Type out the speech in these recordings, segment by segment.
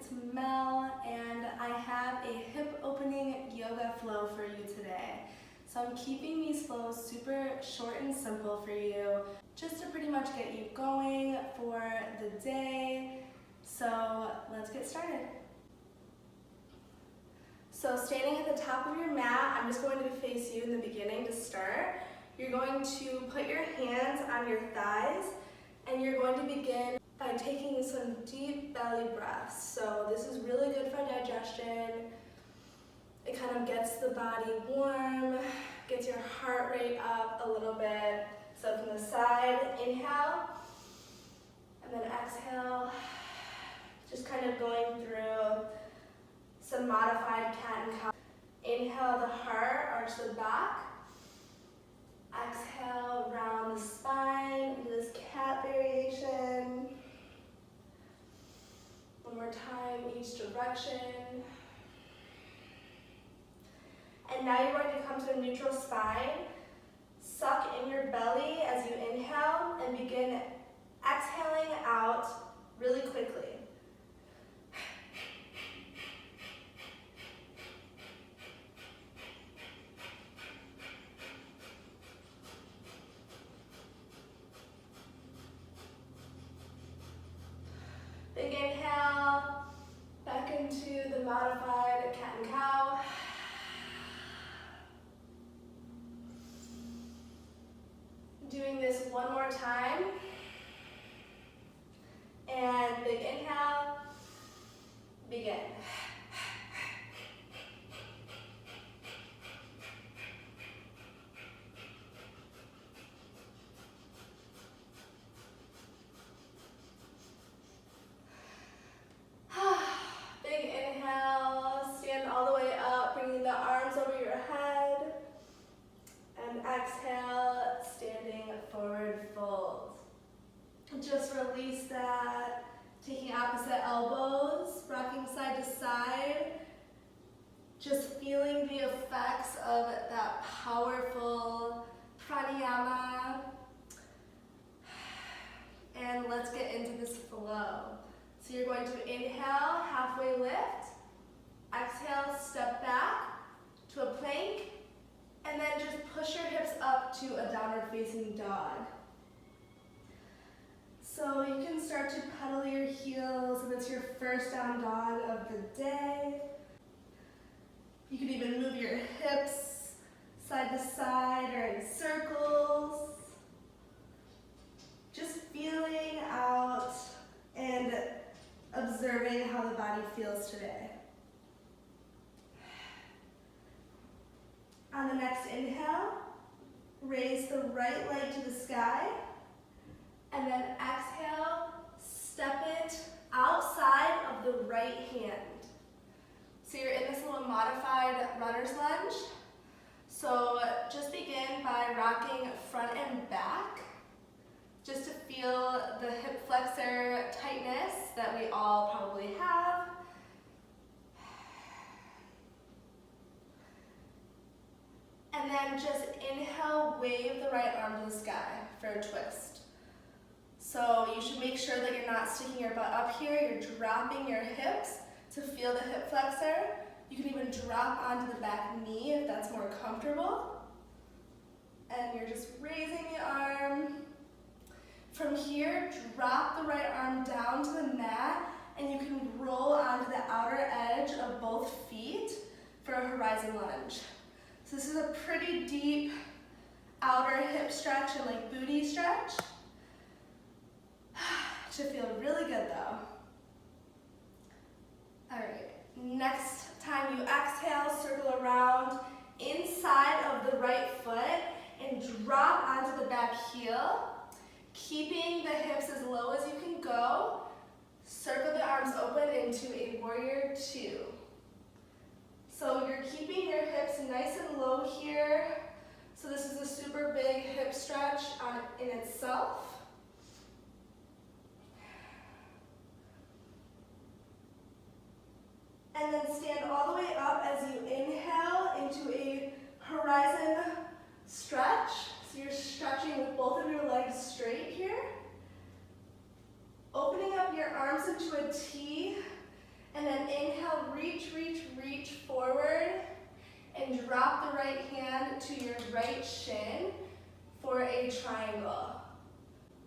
it's Mel, and I have a hip opening yoga flow for you today. So I'm keeping these flows super short and simple for you, just to pretty much get you going for the day. So let's get started. So standing at the top of your mat, I'm just going to face you in the beginning to start. You're going to put your hands on your thighs, and you're going to begin by taking some deep belly breaths. So this is really good for digestion. It kind of gets the body warm, gets your heart rate up a little bit. So from the side, inhale, and then exhale. Just kind of going through some modified cat and cow. Inhale the heart, arch the back. Exhale, round the spine into this cat variation. One more time, each direction. And now you're going to come to a neutral spine. Suck in your belly as you inhale and begin exhaling out really quickly. Big inhale, back into the modified cat and cow. Doing this one more time. And big inhale, begin. Big inhale, stand all the way up, bringing the arms over your head. And exhale, standing forward fold. Just release that, taking opposite elbows, rocking side to side. Just feeling the effects of that powerful pranayama. And let's get into this flow. So you're going to inhale, halfway lift. Exhale, step back to a plank. And then just push your hips up to a downward facing dog. So you can start to pedal your heels if it's your first down dog of the day. You can even move your hips side to side or in circles. Just feeling out and observing how the body feels today. On the next inhale, raise the right leg to the sky, and then exhale, step it outside of the right hand. So you're in this little modified runner's lunge. So just begin by rocking front and back, just to feel the hip flexor tightness that we all probably have. And then just inhale, wave the right arm to the sky for a twist. So you should make sure that you're not sticking your butt up here, you're dropping your hips to feel the hip flexor. You can even drop onto the back knee if that's more comfortable. And you're just raising the arm. From here, drop the right arm down to the mat, and you can roll onto the outer edge of both feet for a horizon lunge. So this is a pretty deep outer hip stretch and like booty stretch. Should feel really good though. All right, next time you exhale, circle around inside of the right foot and drop onto the back heel, keeping the hips as low as you can go. Circle the arms open into a warrior two. So you're keeping your hips nice and low here. So this is a super big hip stretch in itself. And then stand all the way up as you inhale into a horizon stretch. So you're stretching with both of your legs straight here. Opening up your arms into a T And then inhale, reach, reach, reach forward, and drop the right hand to your right shin for a triangle.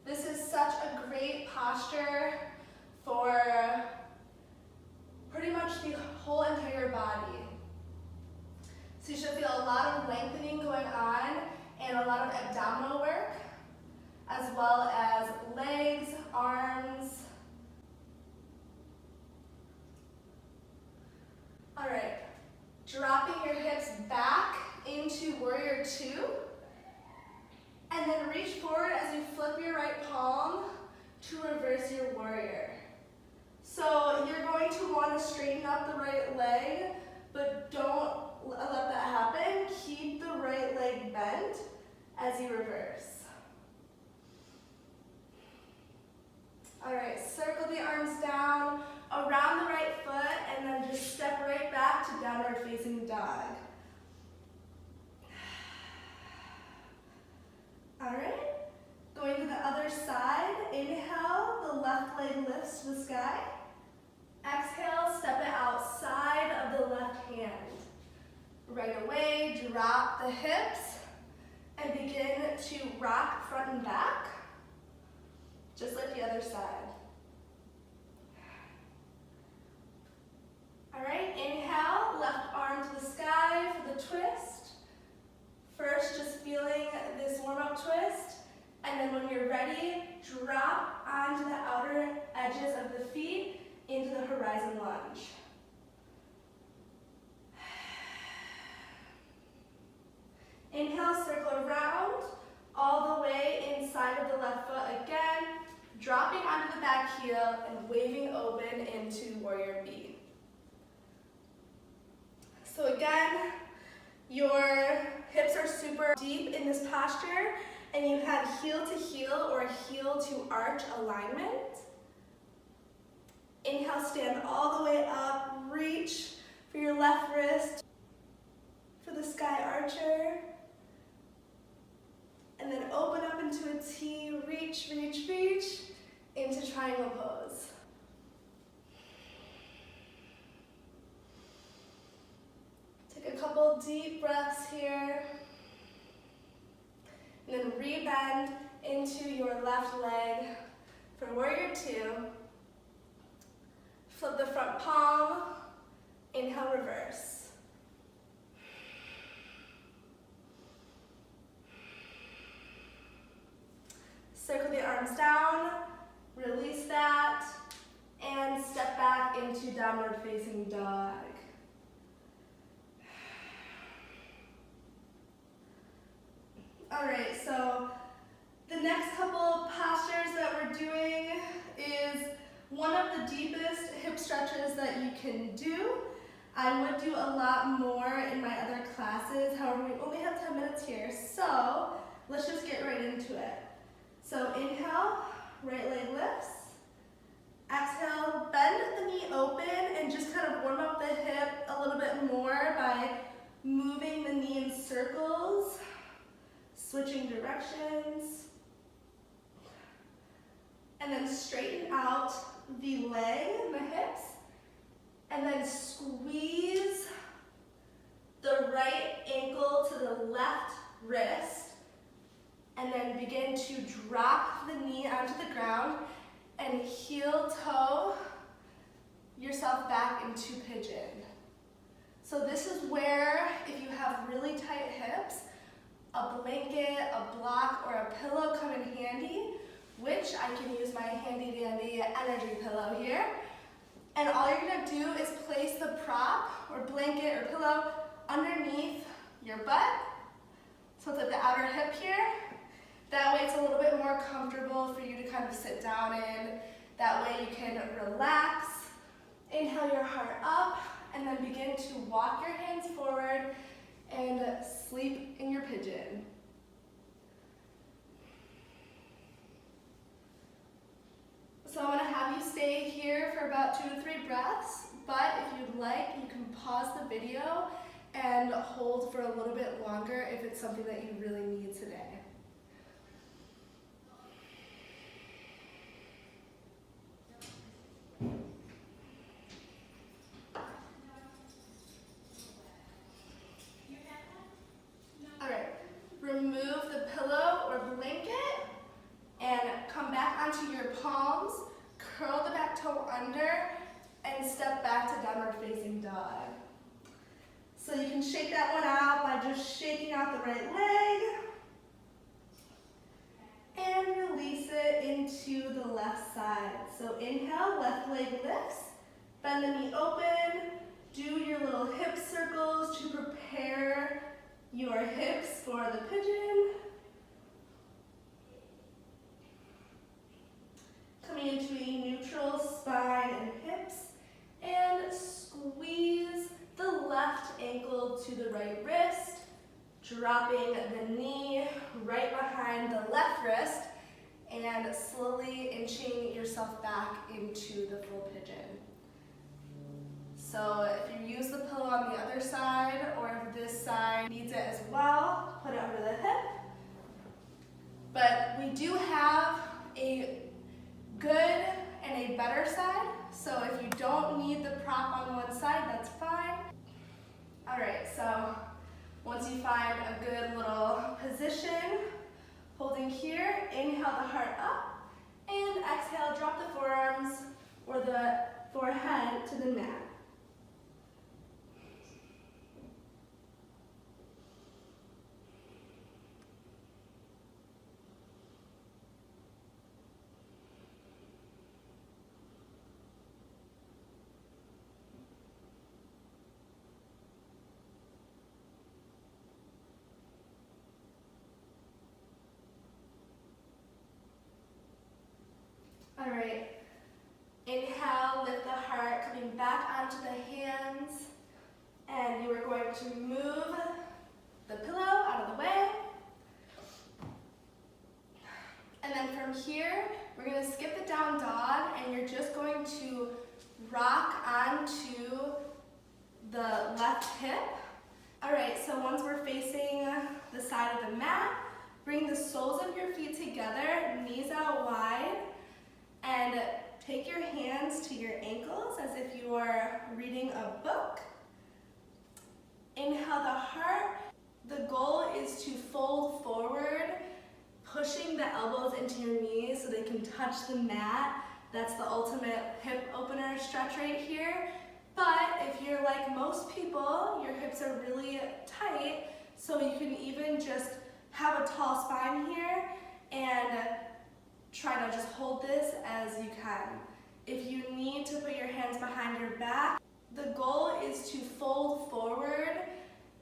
This is such a great posture for pretty much the whole entire body. So you should feel a lot of lengthening going on and a lot of abdominal work, as well as legs, arms. All right, dropping your hips back into warrior two, and then reach forward as you flip your right palm to reverse your warrior. So you're going to want to straighten up the right leg, but don't let that happen. Keep the right leg bent as you reverse. All right, circle the arms down around the right foot, and then just step right back to downward facing dog. All right, going to the other side. Inhale, the left leg lifts to the sky. Exhale, step it outside of the left hand. Right away, drop the hips and begin to rock front and back, just like the other side. All right, inhale, left arm to the sky for the twist. First, just feeling this warm-up twist, and then when you're ready, drop onto the outer edges of the feet into the horizon lunge. Inhale, circle around, all the way inside of the left foot again, dropping onto the back heel and waving open into warrior B. So again, your hips are super deep in this posture, and you have heel to heel or heel to arch alignment. Inhale, stand all the way up, reach for your left wrist for the sky archer. And then open up into a T, reach, reach, reach, into triangle pose. Take a couple deep breaths here. And then rebend into your left leg for warrior two. Flip the front palm, inhale, reverse. Circle the arms down, release that, and step back into downward facing dog. All right, so the next couple postures that we're doing is one of the deepest hip stretches that you can do. I would do a lot more in my other classes, however, we only have 10 minutes here, so let's just get right into it. So inhale, right leg lifts. Exhale, bend the knee open and just kind of warm up the hip a little bit more by moving the knee in circles, switching directions. And then straighten out the leg and the hips. And then squeeze the right ankle to the left wrist. And then begin to drop the knee onto the ground and heel toe yourself back into pigeon. So this is where, if you have really tight hips, a blanket, a block, or a pillow come in handy, which I can use my handy dandy energy pillow here. And all you're gonna do is place the prop or blanket or pillow underneath your butt. So it's at the outer hip here. That way it's a little bit more comfortable for you to kind of sit down in. That way you can relax. Inhale your heart up and then begin to walk your hands forward and sleep in your pigeon. So I'm gonna have you stay here for about 2 to 3 breaths, but if you'd like, you can pause the video and hold for a little bit longer if it's something that you really need today. palms, curl the back toe under, and step back to downward facing dog. So you can shake that one out by just shaking out the right leg and release it into the left side. So inhale, left leg lifts, bend the knee open, do your little hip circles to prepare your hips for the pigeon. Coming into a neutral spine and hips, and squeeze the left ankle to the right wrist, dropping the knee right behind the left wrist, and slowly inching yourself back into the full pigeon. So if you use the pillow on the other side, or if this side needs it as well, put it under the hip. But we do have a good and a better side, so if you don't need the prop on one side, that's fine. All right, so once you find a good little position, holding here, inhale the heart up, and exhale, drop the forearms or the forehead to the mat. All right, inhale, lift the heart, coming back onto the hands, and you are going to move the pillow out of the way. And then from here, we're going to skip the down dog, and you're just going to rock onto the left hip. All right, so once we're facing the side of the mat, bring the soles of your feet together, knees out wide, and take your hands to your ankles as if you are reading a book. Inhale the heart. The goal is to fold forward, pushing the elbows into your knees so they can touch the mat. That's the ultimate hip opener stretch right here. But if you're like most people, your hips are really tight, so you can even just have a tall spine here and try to just hold this as you can. If you need to put your hands behind your back, the goal is to fold forward,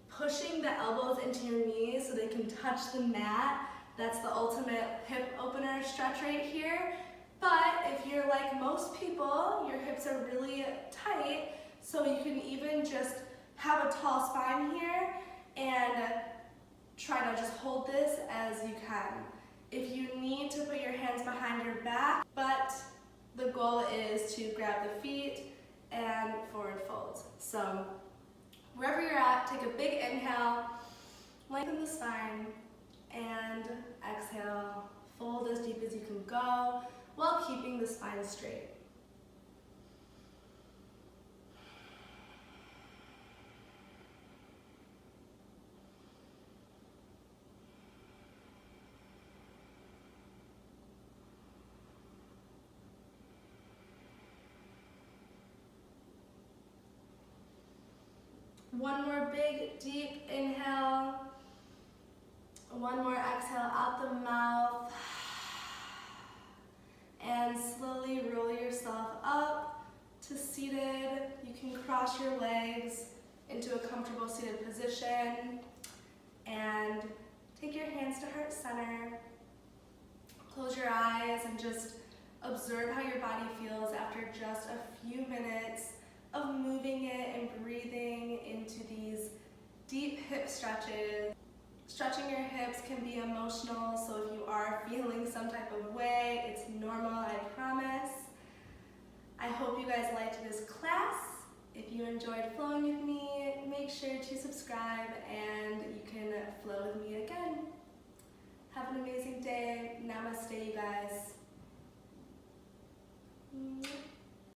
pushing the elbows into your knees so they can touch the mat. That's the ultimate hip opener stretch right here. But if you're like most people, your hips are really tight, so you can even just have a tall spine here and try to just hold this as you can. If you need to put your hands behind your back, but the goal is to grab the feet and forward fold. So wherever you're at, take a big inhale, lengthen the spine, and exhale, fold as deep as you can go while keeping the spine straight. One more big, deep inhale. One more exhale out the mouth. And slowly roll yourself up to seated. You can cross your legs into a comfortable seated position. And take your hands to heart center. Close your eyes and just observe how your body feels after just a few minutes of moving it and breathing into these deep hip stretches. Stretching your hips can be emotional, so if you are feeling some type of way, it's normal, I promise. I hope you guys liked this class. If you enjoyed flowing with me, make sure to subscribe and you can flow with me again. Have an amazing day. Namaste, you guys.